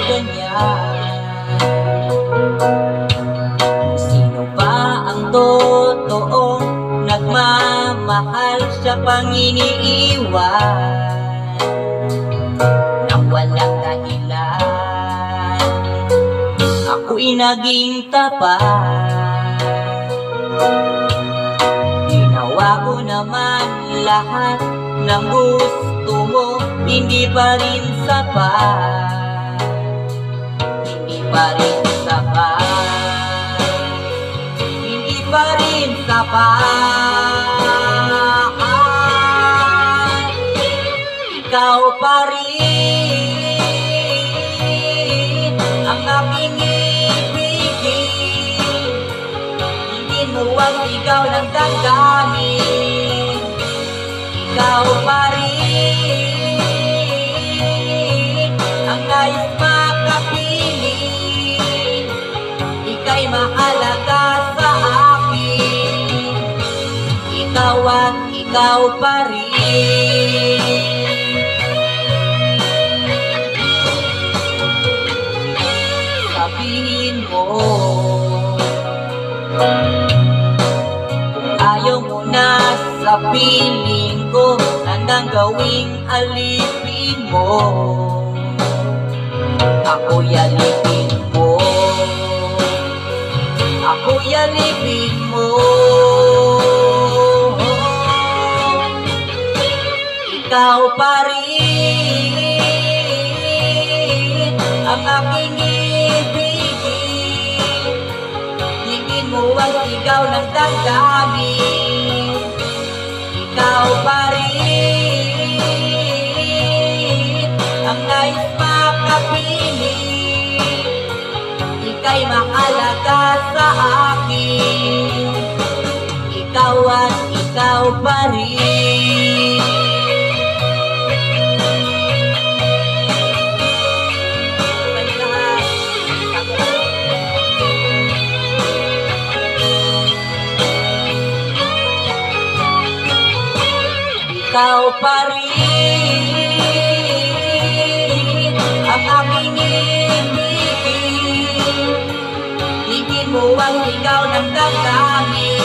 ganyan? Sino ba ang totoong nagmamahal sa pang-iniiwan nang walang dahilan? Ako'y naging tapat, ginawa ko naman lahat ng gusto mo, hindi pa rin sapat, hindi pa rin sapat, hindi pa rin sapat. Ikaw pa rin ang aking ibigin, hindi mo ang sigaw ng damdamin. Ikaw pa rin ang nais makapiling, ika'y mahalaga sa akin. Ikaw at ikaw pa rin. Sabihin mo kung ayaw mo na sa piling ko, handang gawing alipin mo. Ako'y alipin mo, ako'y alipin mo. Ikaw pa rin ang aking ibigin, hingin mo ang sigaw ng damdamin. Ikaw pa rin ang nais makapiling, ika'y mahalaga sa akin. Ikaw at ikaw pa rin. Ikaw pa rin ang aking ibigin, hingin mo ang sigaw ng damdamin.